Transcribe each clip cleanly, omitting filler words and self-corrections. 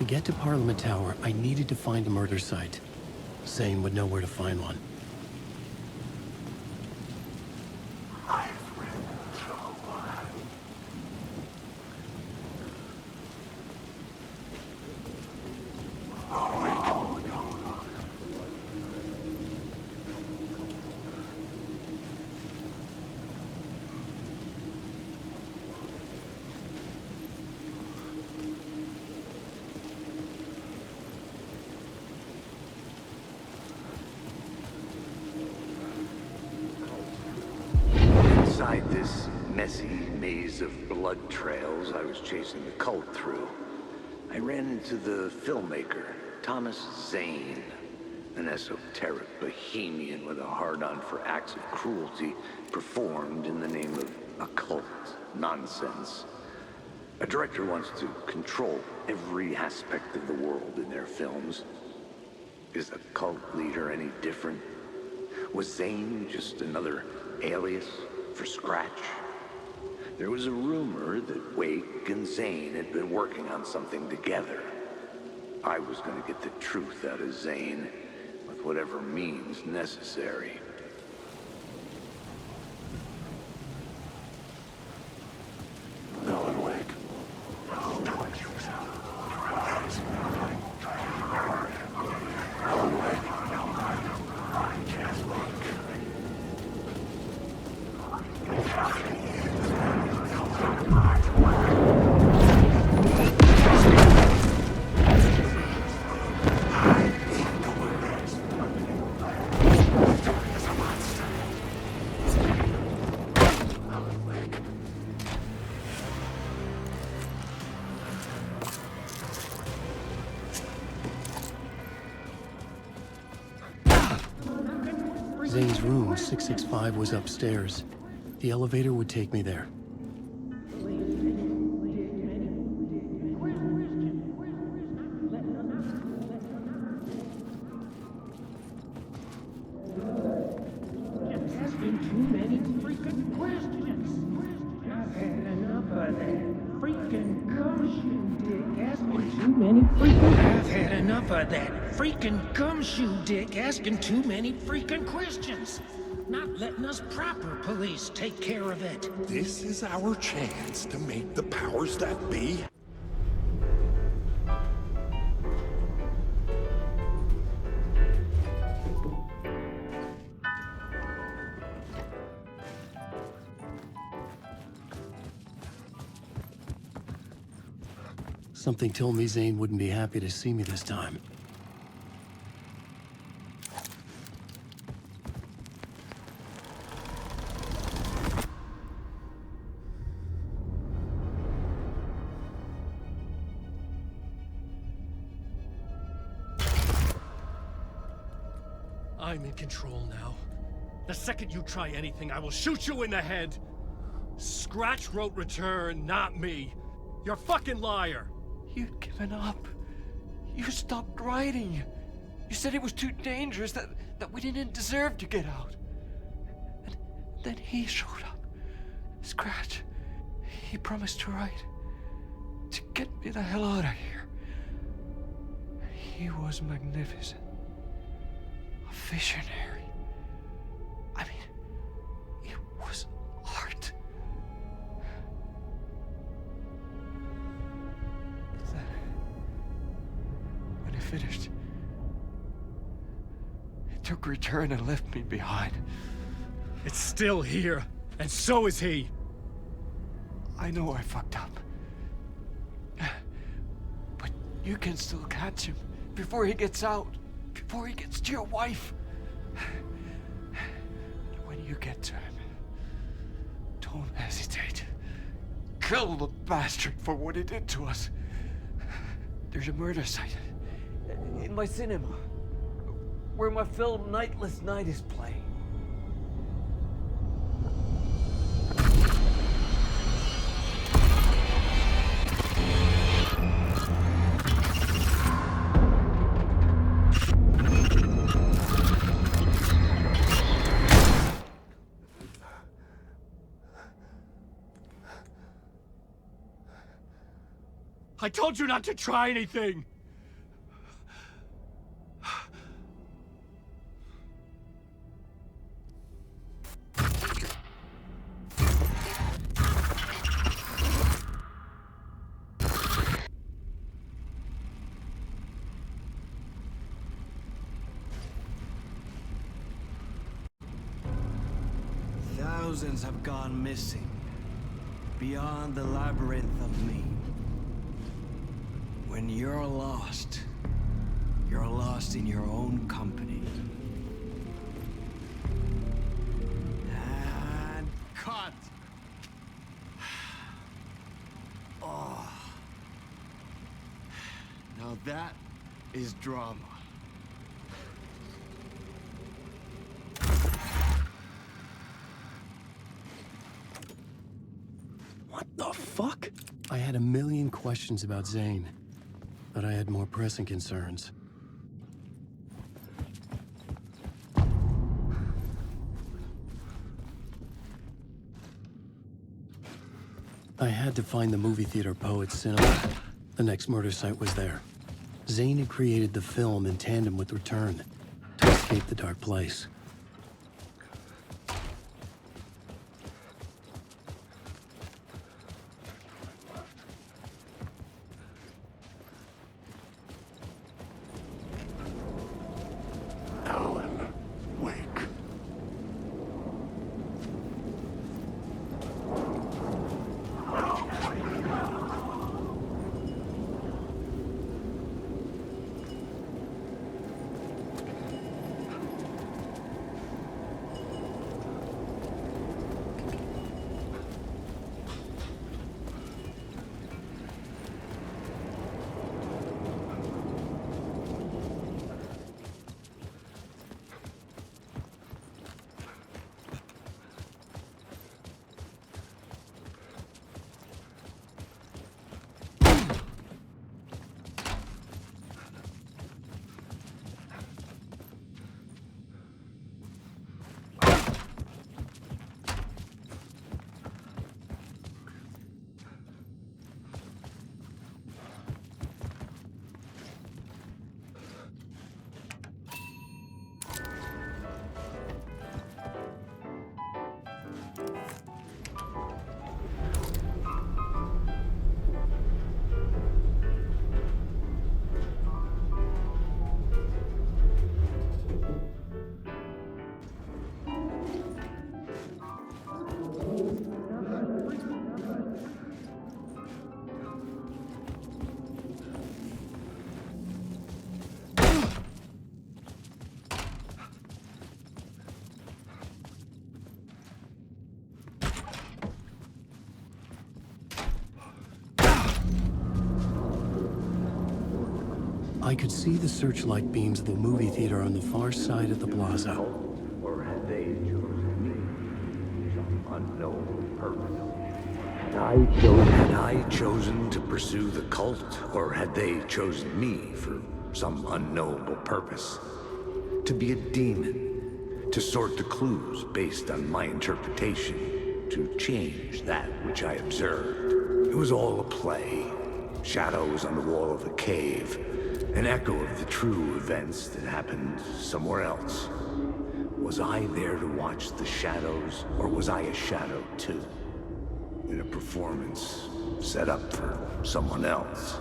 To get to Parliament Tower, I needed to find a murder site. Zane would know where to find one. Inside this messy maze of blood trails I was chasing the cult through, I ran into the filmmaker, Thomas Zane, an esoteric bohemian with a hard-on for acts of cruelty performed in the name of occult nonsense. A director wants to control every aspect of the world in their films. Is the cult leader any different? Was Zane just another alias for Scratch? There was a rumor that Wake and Zane had been working on something together. I was going to get the truth out of Zane with whatever means necessary. Zane's room, 665, was upstairs. The elevator would take me there. I've had enough of that freaking gumshoe dick asking too many freaking questions. Not letting us proper police take care of it. This is our chance to make the powers that be. Something told me Zane wouldn't be happy to see me this time. I'm in control now. The second you try anything, I will shoot you in the head. Scratch wrote return, not me. You're a fucking liar. You'd given up. You stopped writing. You said it was too dangerous, that we didn't deserve to get out. And then he showed up. Scratch. He promised to write. To get me the hell out of here. He was magnificent. A visionary. I mean, it was art. Then, when he finished, he took return and left me behind. It's still here, and so is he. I know I fucked up. But you can still catch him before he gets out. Before he gets to your wife. When you get to him, don't hesitate. Kill the bastard for what he did to us. There's a murder site in my cinema where my film Nightless Night is playing. I told you not to try anything! thousands have gone missing. Beyond the labyrinth of me. When you're lost in your own company. And cut! Oh. Now that is drama. What the fuck? I had a million questions about Zane, but I had more pressing concerns. I had to find the movie theater Poets Cinema. The next murder site was there. Zane had created the film in tandem with Return to escape the dark place. Alan Wake. I could see the searchlight beams of the movie theater on the far side of the plaza. Or had they chosen me for some unknown purpose? Had I chosen to pursue the cult, or had they chosen me for some unknowable purpose? To be a demon, to sort the clues based on my interpretation, to change that which I observed. It was all a play. Shadows on the wall of the cave, an echo of the true events that happened somewhere else. Was I there to watch the shadows, or was I a shadow too? In a performance set up for someone else.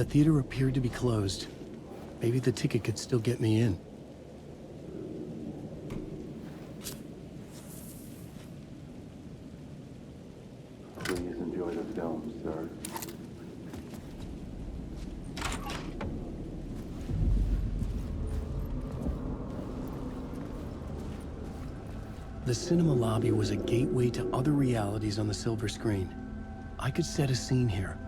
The theater appeared to be closed. Maybe the ticket could still get me in. Please enjoy the film, sir. The cinema lobby was a gateway to other realities on the silver screen. I could set a scene here.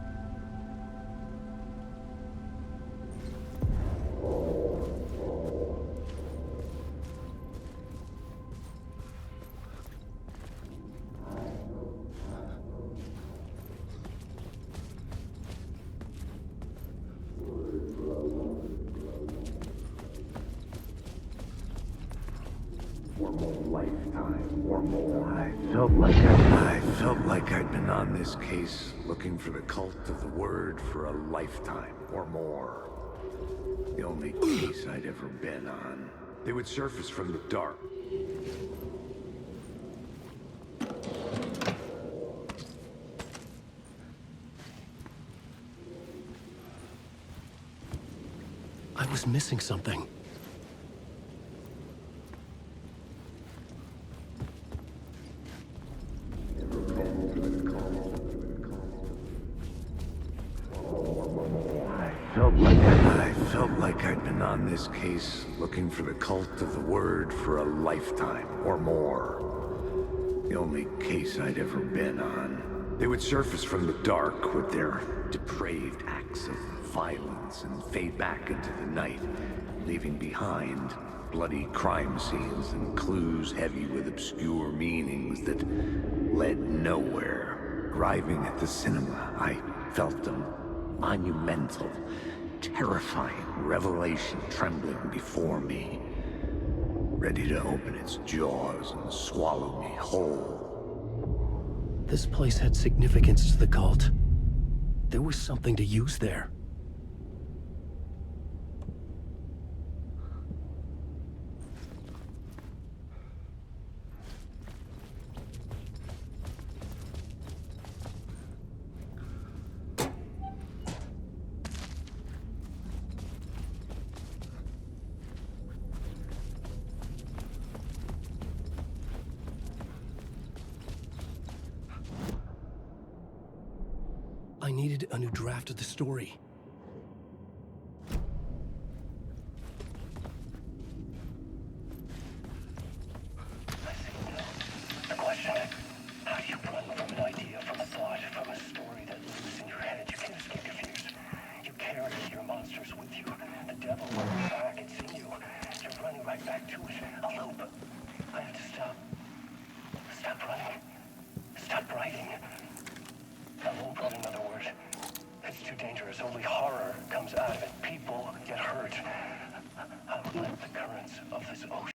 Lifetime or more. I felt like I'd been on this case looking for the cult of the word for a lifetime or more. The only case I'd ever been on. They would surface from the dark. I was missing something. I felt like I'd been on this case looking for the cult of the word for a lifetime or more. The only case I'd ever been on. They would surface from the dark with their depraved acts of violence and fade back into the night, leaving behind bloody crime scenes and clues heavy with obscure meanings that led nowhere. Arriving at the cinema, I felt them monumental, terrifying revelation trembling before me, ready to open its jaws and swallow me whole. This place had significance to the cult. There was something to use there. I needed a new draft of the story. The question, how do you run from an idea, from a thought, from a story that lives in your head? You can't get confused. You carry your monsters with you. The devil runs back, it's in you. You're running right back to it. A loop. I have to stop. Stop running. Stop writing. I won't write another word. It's too dangerous. Only horror comes out of it. People get hurt. I will let the currents of this ocean.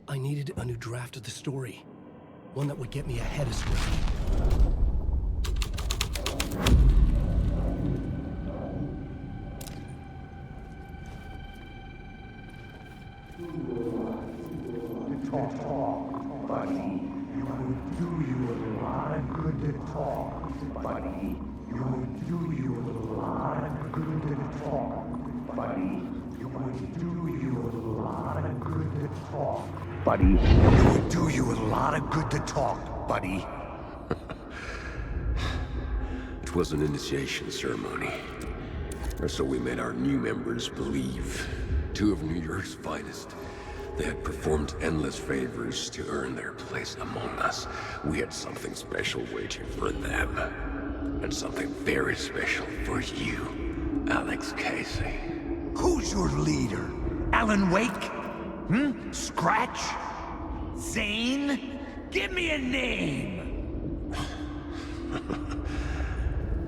I needed a new draft of the story. One that would get me ahead of script. Talk, buddy. You would do you a lot of good to talk, buddy. You would do you a lot of good to talk, buddy. It would do you a lot of good to talk, buddy. It would do you a lot of good to talk, buddy. It was an initiation ceremony. Or so we made our new members believe. Two of New York's finest. They had performed endless favors to earn their place among us. We had something special waiting for them. And something very special for you, Alex Casey. Who's your leader? Alan Wake? Scratch? Zane? Give me a name!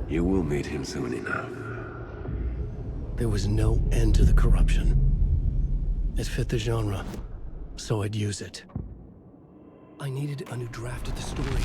You will meet him soon enough. There was no end to the corruption. It fit the genre, so I'd use it. I needed a new draft of the story.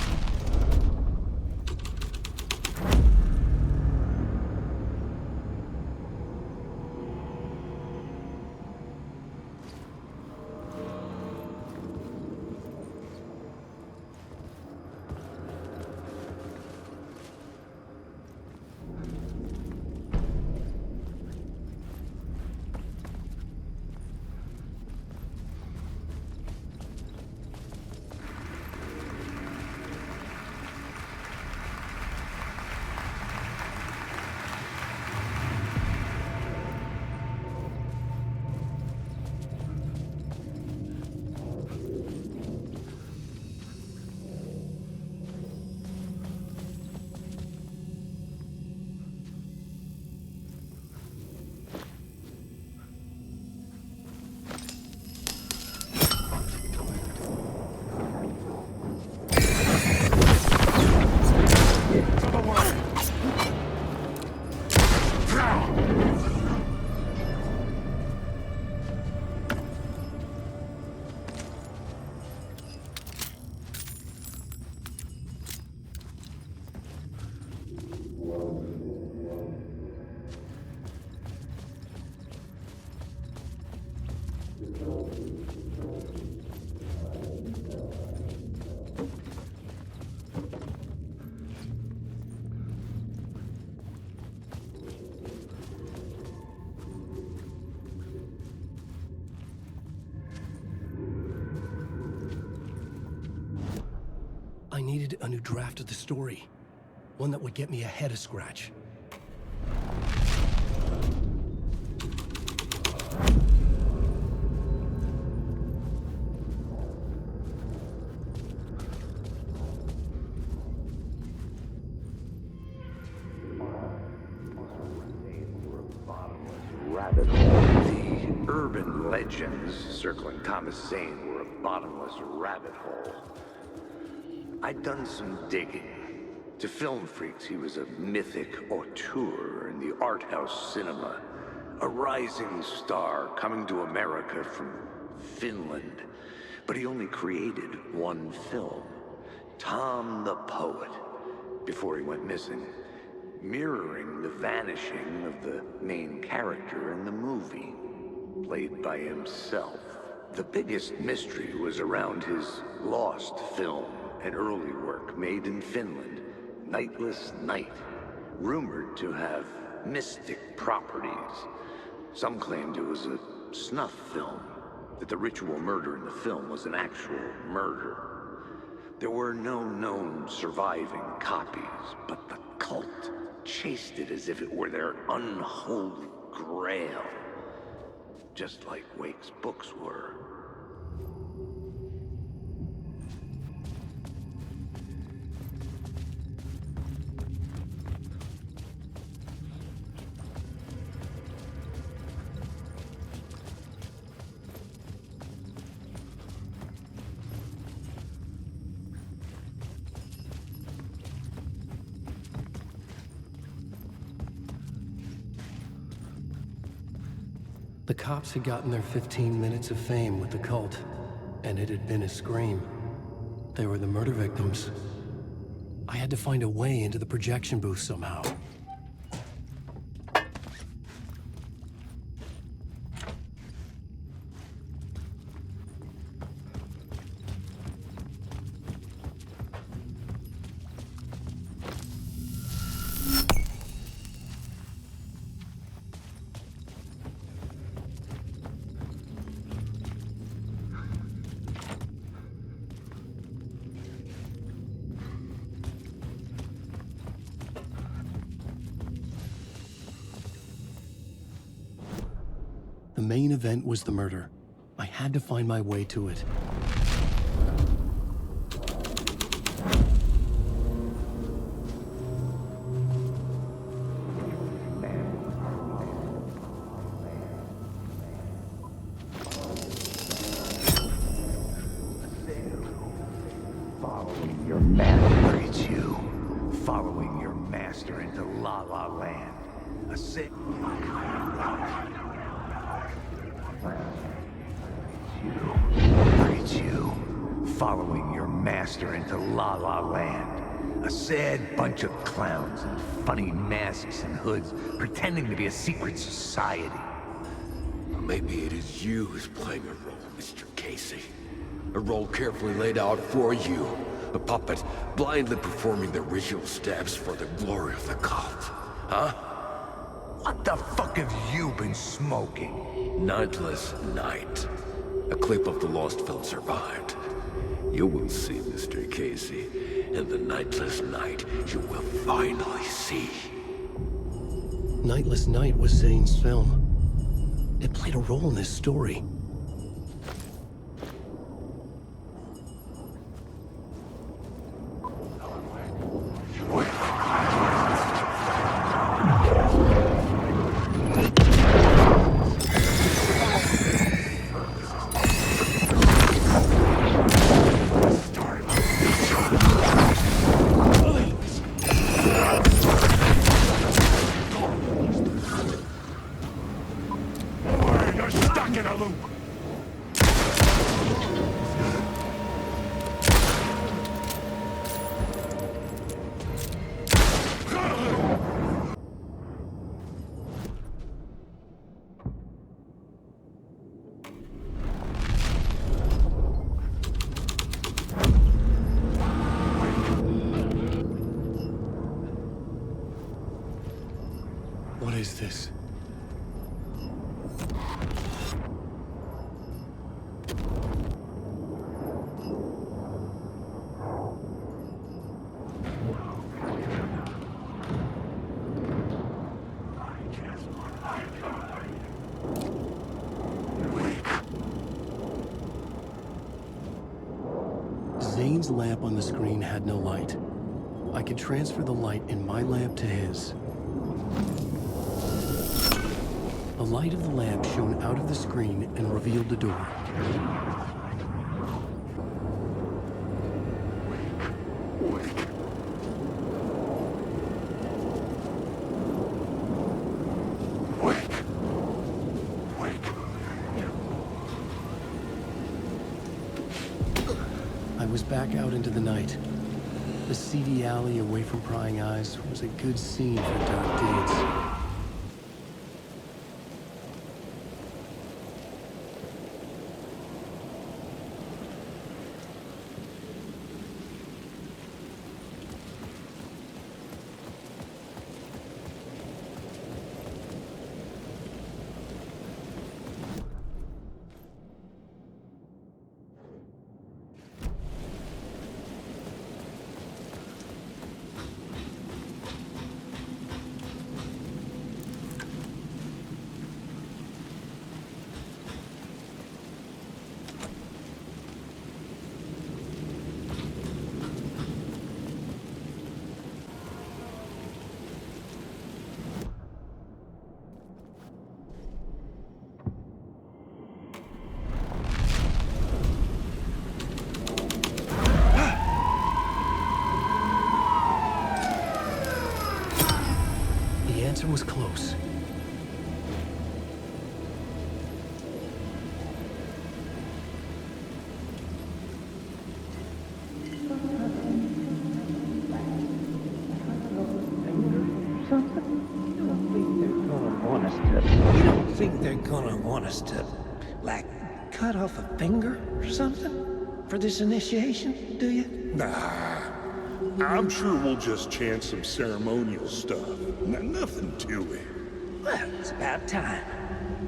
I needed a new draft of the story. One that would get me ahead of Scratch. Rabbit hole. The urban legends circling Thomas Zane were a bottomless rabbit hole. I'd done some digging. To film freaks, he was a mythic auteur in the art house cinema. A rising star coming to America from Finland. But he only created one film, Tom the Poet, before he went missing, mirroring the vanishing of the main character in the movie, played by himself. The biggest mystery was around his lost film, an early work made in Finland, Nightless Night, rumored to have mystic properties. Some claimed it was a snuff film, that the ritual murder in the film was an actual murder. There were no known surviving copies, but the cult chased it as if it were their unholy grail, just like Wake's books were. The cops had gotten their 15 minutes of fame with the cult, and it had been a scream. They were the murder victims. I had to find a way into the projection booth somehow. The main event was the murder. I had to find my way to it. Following your master, it's you. Following your master into La La Land. A sick. It's you. Following your master into La La Land. A sad bunch of clowns in funny masks and hoods, pretending to be a secret society. Maybe it is you who's playing a role, Mr. Casey. A role carefully laid out for you. A puppet blindly performing the ritual steps for the glory of the cult. Huh? What the fuck have you been smoking? Nightless Night. A clip of the lost film survived. You will see, Mr. Casey. In the Nightless Night, you will finally see. Nightless Night was Zane's film. It played a role in his story. You're stuck in a loop. What is this? Zane's lamp on the screen had no light. I could transfer the light in my lamp to his. The light of the lamp shone out of the screen and revealed the door. I was back out into the night. The seedy alley away from prying eyes was a good scene for dark deeds. The answer was close. You don't think they're gonna want us to, like, cut off a finger or something for this initiation, do you? Nah. I'm sure we'll just chant some ceremonial stuff. Nothing to it. Well, it's about time.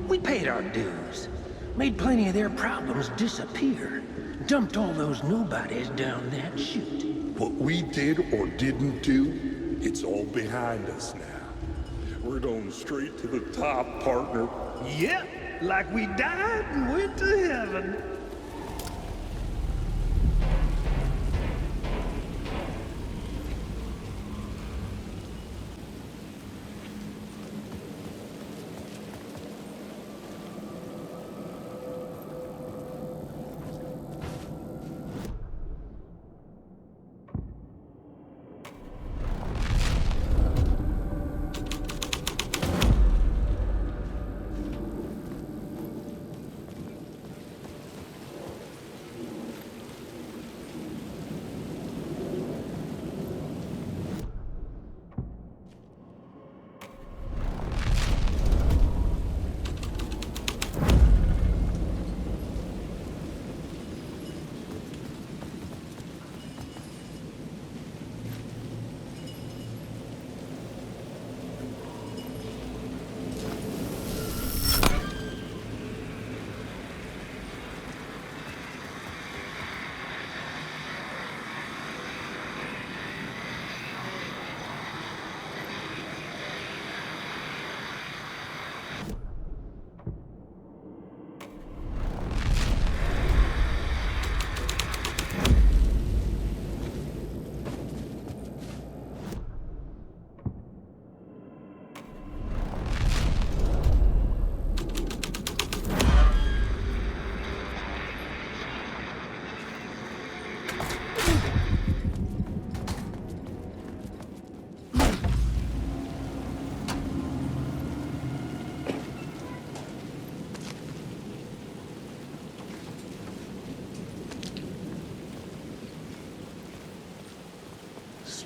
We paid our dues. Made plenty of their problems disappear. Dumped all those nobodies down that chute. What we did or didn't do, it's all behind us now. We're going straight to the top, partner. Yep. like we died and went to heaven.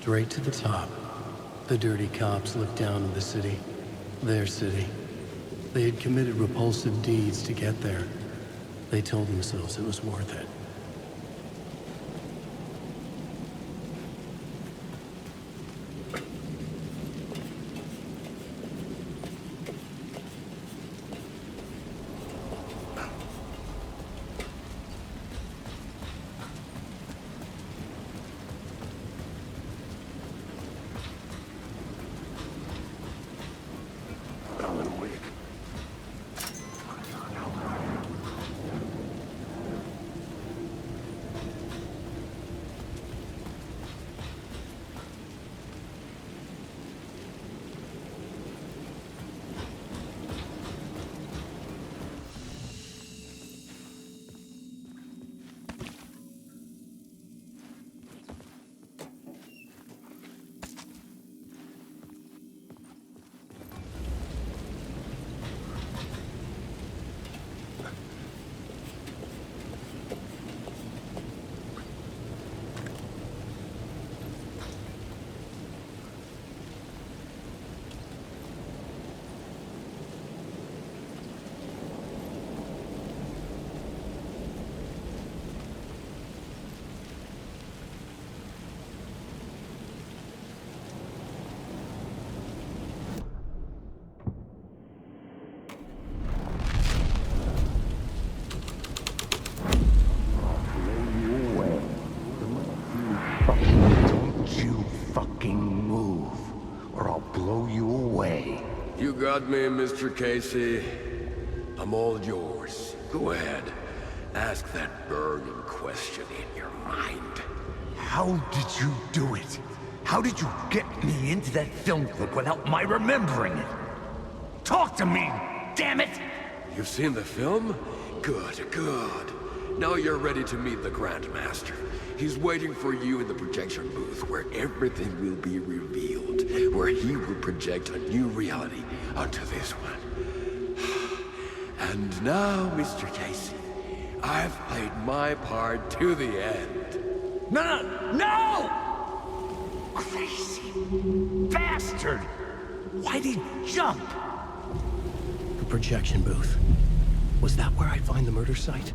Straight to the top. The dirty cops looked down on the city. Their city. They had committed repulsive deeds to get there. They told themselves it was worth it. You got me, Mr. Casey. I'm all yours. Go ahead. Ask that burning question in your mind. How did you do it? How did you get me into that film clip without my remembering it? Talk to me, damn it! You've seen the film? Good, good. Now you're ready to meet the Grandmaster. He's waiting for you in the projection booth where everything will be revealed, where he will project a new reality onto this one. And now, Mr. Casey, I've played my part to the end. No, no, no! Crazy bastard! Why'd he jump? The projection booth. Was that where I'd find the murder site?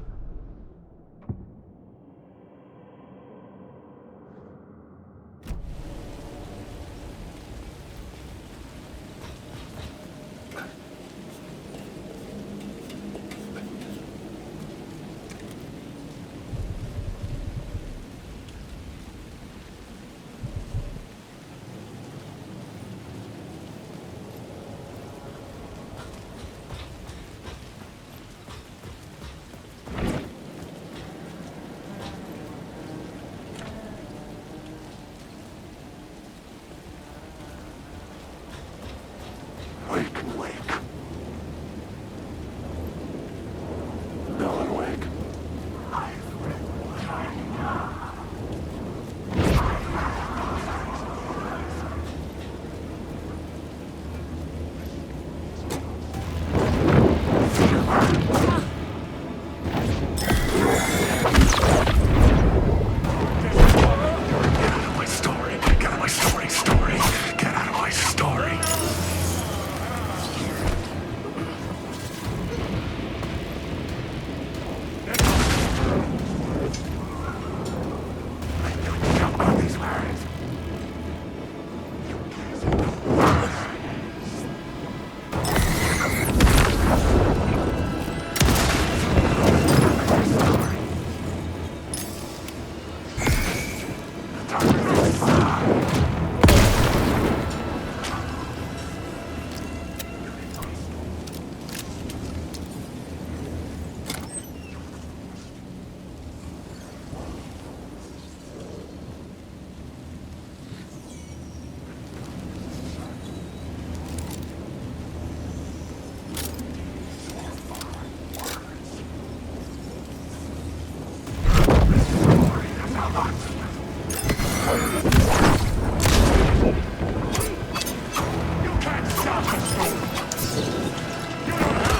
can't stop the storm! You don't have...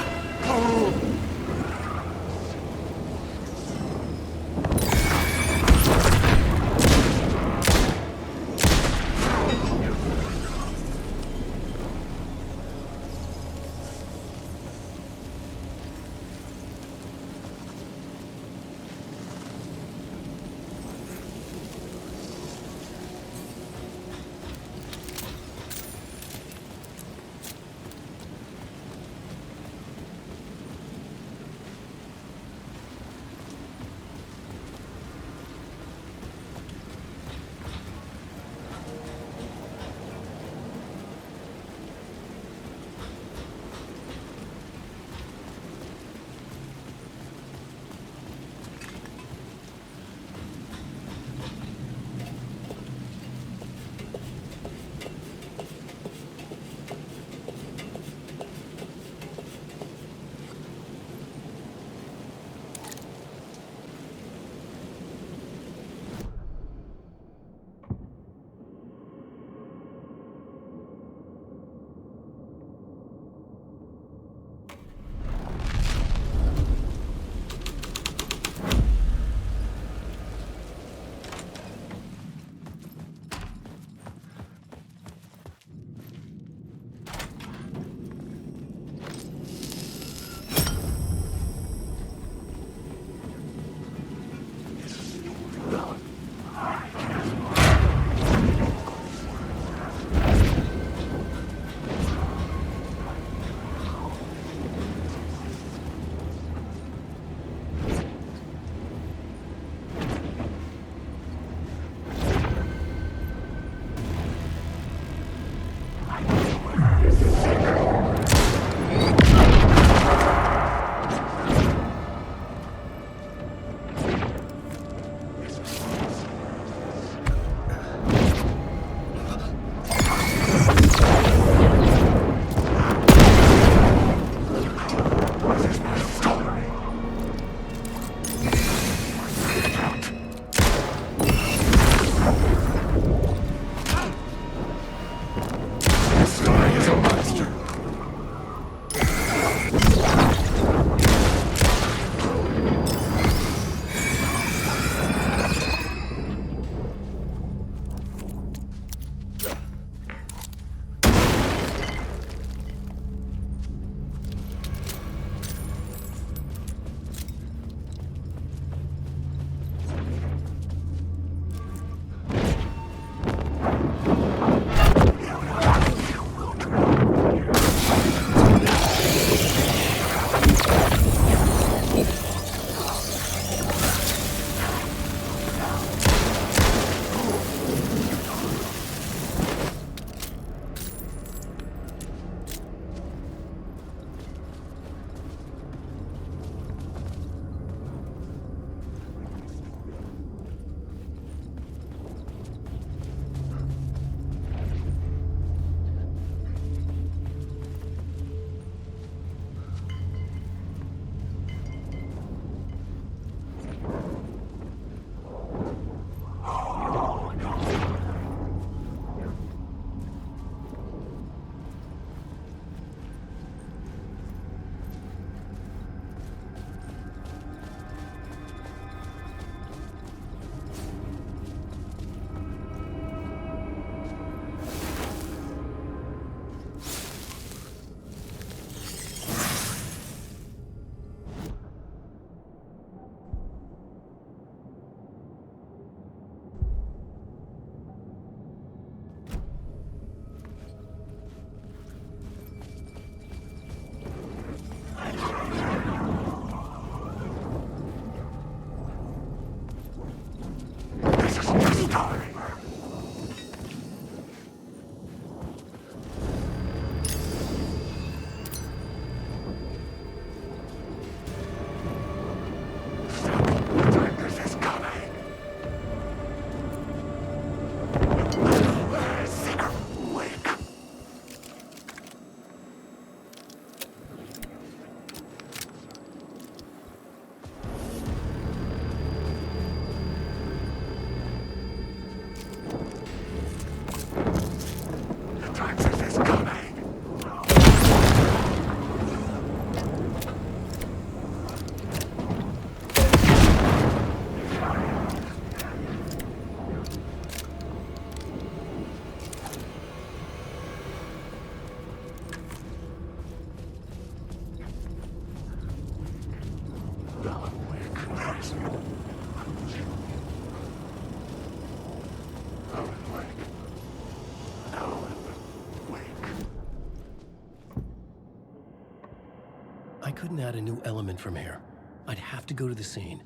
couldn't add a new element from here. I'd have to go to the scene.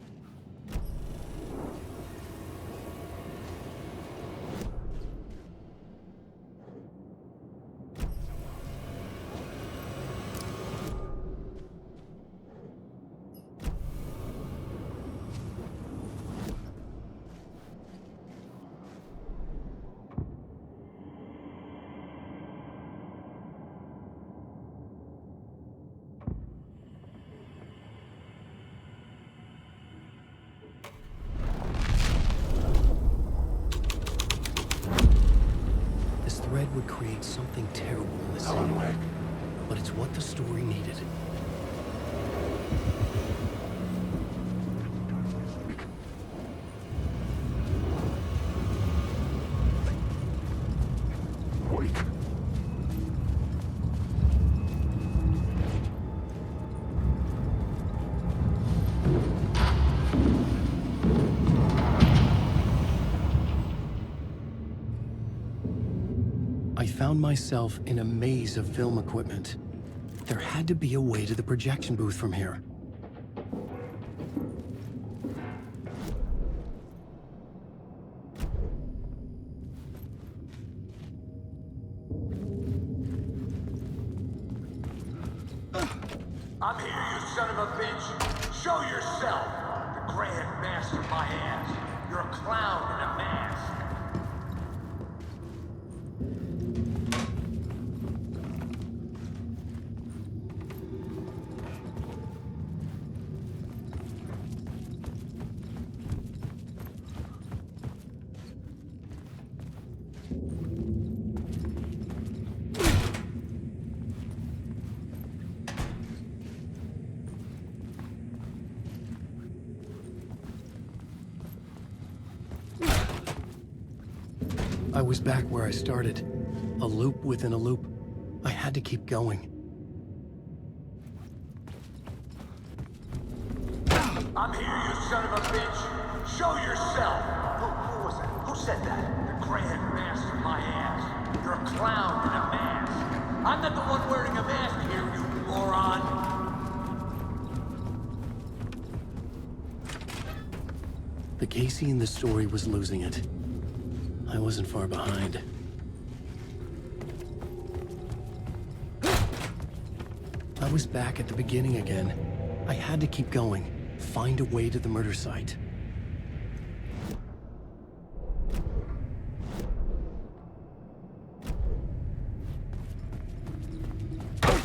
Red would create something terrible in the scene, but it's what the story needed. Wait. I found myself in a maze of film equipment. There had to be a way to the projection booth from here. I'm here, you son of a bitch. Show yourself. The Grand Master my ass. You're a clown in a mask. I was back where I started. A loop within a loop. I had to keep going. I'm here, you son of a bitch. Show yourself. Who was that? Who said that? The Grand Master my ass. You're a clown in a mask. I'm not the one wearing a mask here, you moron. The Casey in the story was losing it. I wasn't far behind. I was back at the beginning again. I had to keep going, find a way to the murder site.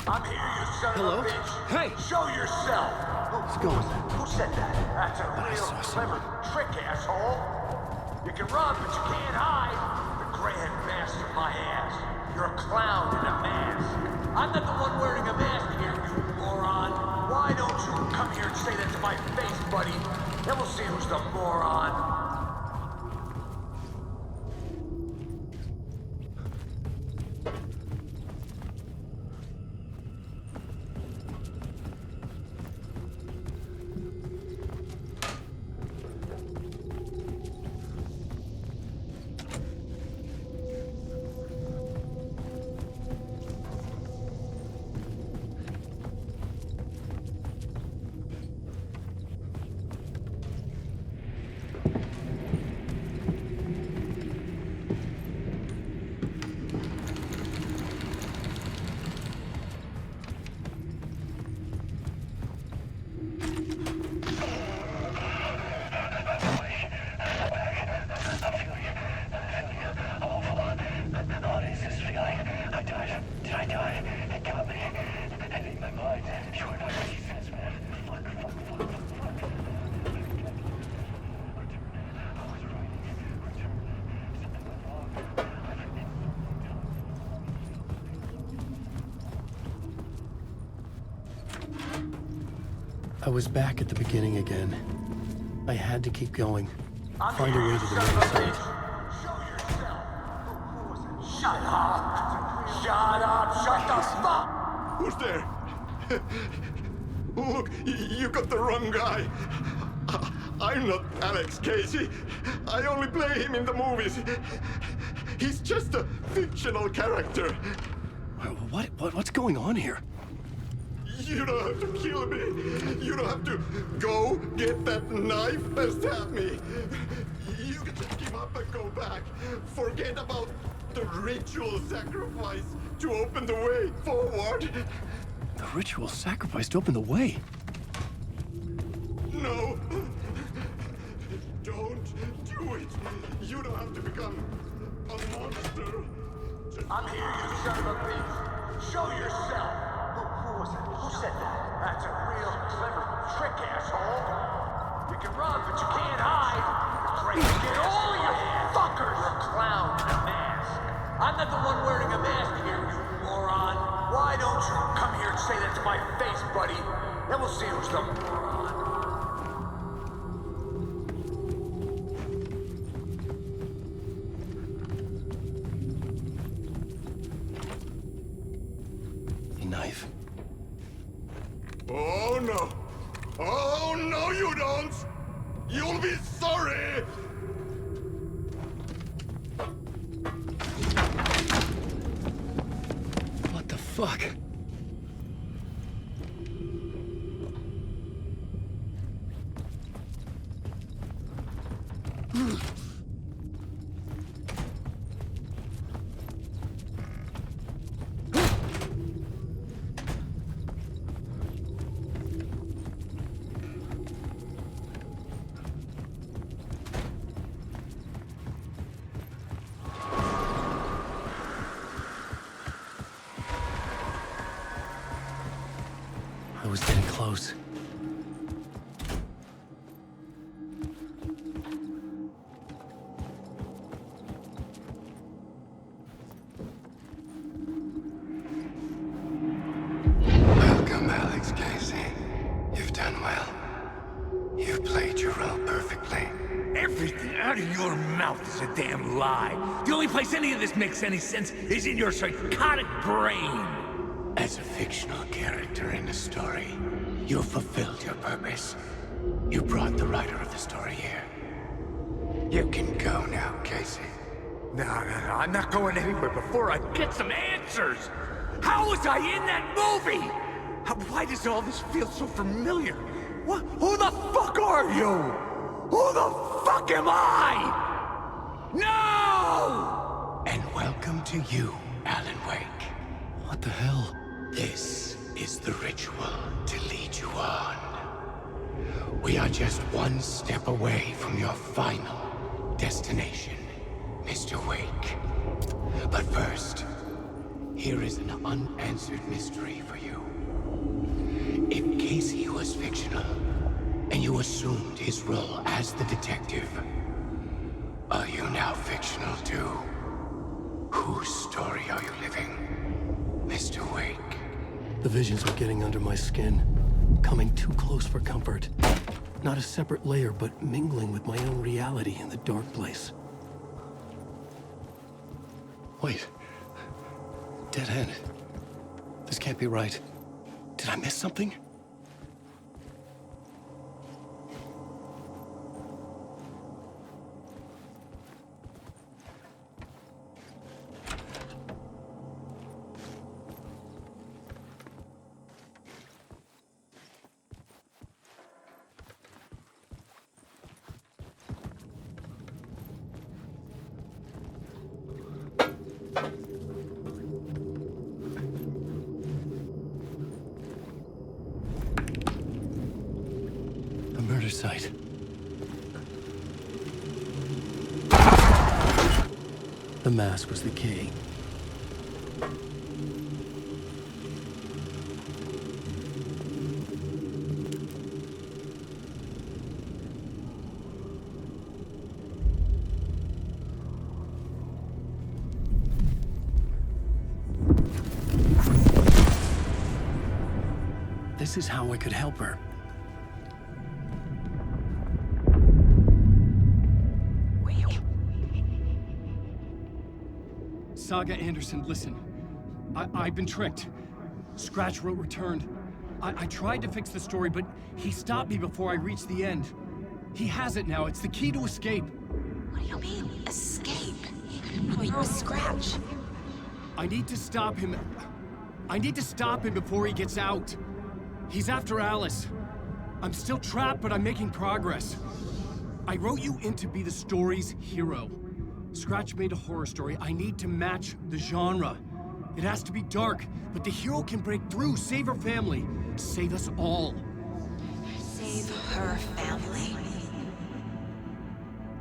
I'm here, you son of a bitch. Hey! Show yourself. What's going on? Who said that? That's a real saw someone. clever trick, asshole. You can run, but you can't hide. The Grand Master my ass. You're a clown in a mask. I'm not the one wearing a mask here, you moron. Why don't you come here and say that to my face, buddy? Then we'll see who's the moron. I was back at the beginning again. I had to keep going, I'm find a here, way you to the son of murder a site. bitch. Show yourself. Who was it? Shut up. Shut up. Shut the fuck. Who's there? Look, you got the wrong guy. I'm not Alex Casey. I only play him in the movies. He's just a fictional character. What's going on here? You don't have to kill me. You don't have to go get that knife and stab me. You can just give up and go back. Forget about the ritual sacrifice to open the way forward. The ritual sacrifice to open the way? No. Don't do it. You don't have to become a monster. I'm here, you son of a bitch. Show yourself. Who was it? Who said that? That's a real clever trick, asshole. You can run, but you can't hide. Great, get all you fuckers. You're a clown in a mask. I'm not the one wearing a mask here, you moron. Why don't you come here and say that to my face, buddy? Then we'll see who's the moron. Knife. Oh no! Oh no, you don't! You'll be sorry! What the fuck? I was getting close. Welcome, Alex Casey. You've done well. You've played your role perfectly. Everything out of your mouth is a damn lie. The only place any of this makes any sense is in your psychotic brain. As a fictional character in a story, you fulfilled your purpose. You brought the writer of the story here. You can go now, Casey. No, I'm not going anywhere before I get some answers. How was I in that movie? Why does all this feel so familiar? What? Who the fuck are you? Who the fuck am I? No! And welcome to you, Alan Wake. What the hell? This is the ritual to lead you on. We are just one step away from your final destination, Mr. Wake. But first, here is an unanswered mystery for you. If Casey was fictional, and you assumed his role as the detective, are you now fictional too? Whose story are you living, Mr. Wake? The visions were getting under my skin, coming too close for comfort. Not a separate layer, but mingling with my own reality in the dark place. Wait. Dead end. This can't be right. Did I miss something? Murder site. The mask was the key. This is how I could help her. Saga Anderson, listen. I've been tricked. Scratch wrote returned. I tried to fix the story, but he stopped me before I reached the end. He has it now. It's the key to escape. What do you mean, escape? Oh, you're a Scratch. I need to stop him. I need to stop him before he gets out. He's after Alice. I'm still trapped, but I'm making progress. I wrote you in to be the story's hero. Scratch made a horror story. I need to match the genre. It has to be dark, but the hero can break through, save her family, save us all. Save her family?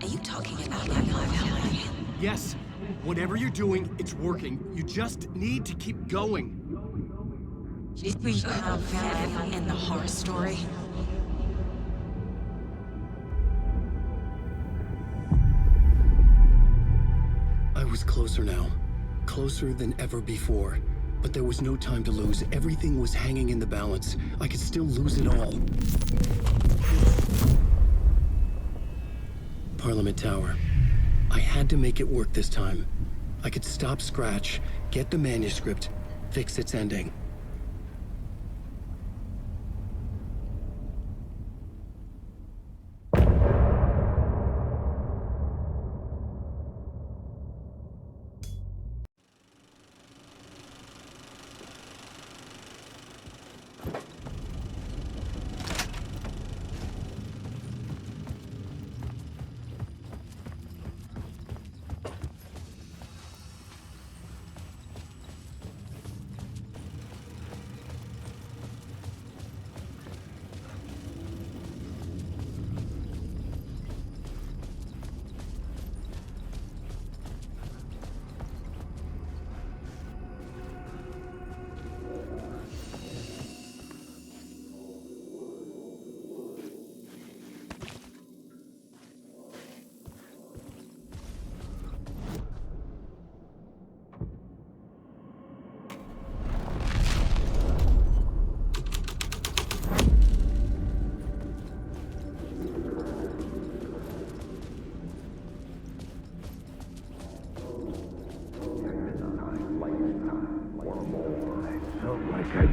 Are you talking about my family? Yes. Whatever you're doing, it's working. You just need to keep going. We have them in the horror story. I was closer now. Closer than ever before. But there was no time to lose. Everything was hanging in the balance. I could still lose it all. Parliament Tower. I had to make it work this time. I could stop Scratch, get the manuscript, fix its ending.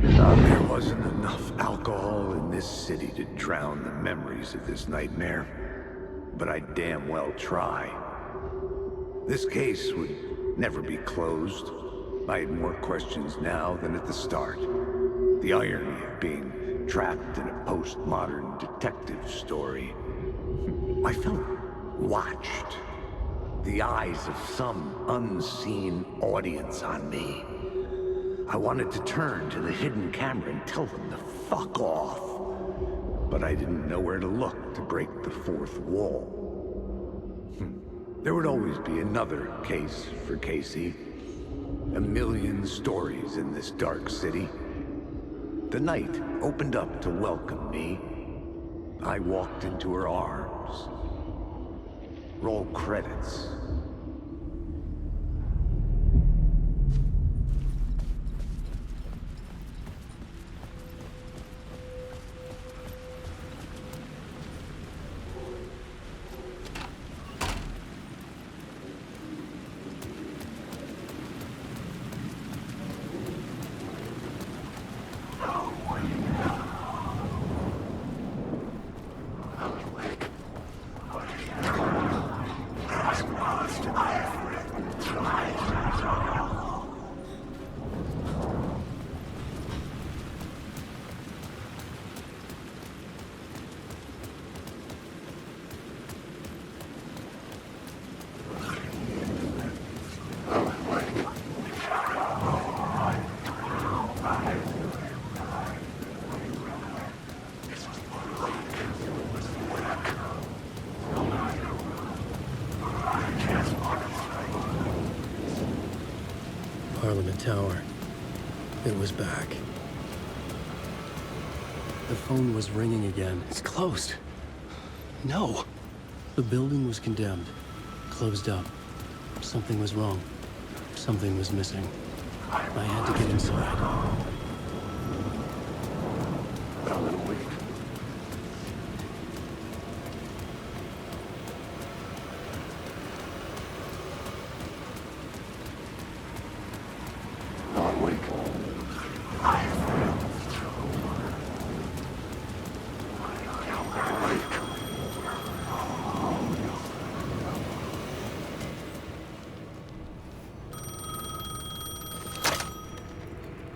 There wasn't enough alcohol in this city to drown the memories of this nightmare, but I damn well try. This case would never be closed. I had more questions now than at the start. The irony of being trapped in a postmodern detective story. I felt watched. The eyes of some unseen audience on me. I wanted to turn to the hidden camera and tell them to fuck off. But I didn't know where to look to break the fourth wall. There would always be another case for Casey. A million stories in this dark city. The night opened up to welcome me. I walked into her arms. Roll credits. Parliament Tower. It was back. The phone was ringing again. It's closed. No. The building was condemned. Closed up. Something was wrong. Something was missing. I had to get inside.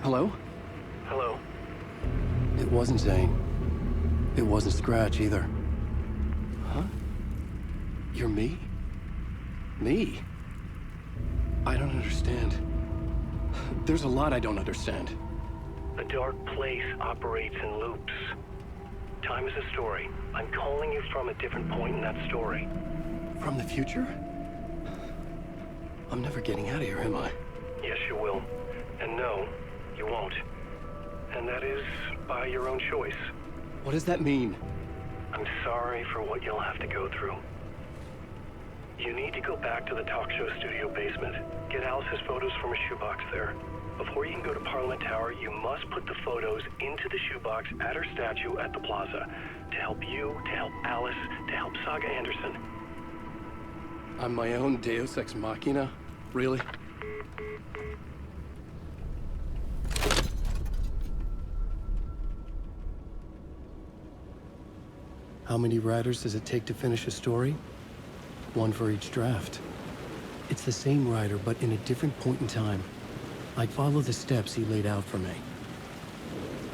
Hello? Hello. It It wasn't Zane. It wasn't Scratch either. Huh? You're me? Me? I don't understand. There's a lot I don't understand. The dark place operates in loops. Time is a story. I'm calling you from a different point in that story. From the future? I'm never getting out of here, am I? Yes, you will. And no, you won't. And that is by your own choice. What does that mean? I'm sorry for what you'll have to go through. You need to go back to the talk show studio basement. Get Alice's photos from a shoebox there. Before you can go to Parliament Tower, you must put the photos into the shoebox at her statue at the plaza. To help you, to help Alice, to help Saga Anderson. I'm my own Deus Ex Machina? Really? How many writers does it take to finish a story? One for each draft. It's the same writer, but in a different point in time. I'd follow the steps he laid out for me.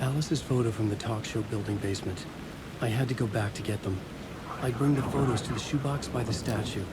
Alice's photo from the talk show building basement. I had to go back to get them. I'd bring the photos to the shoebox by the statue.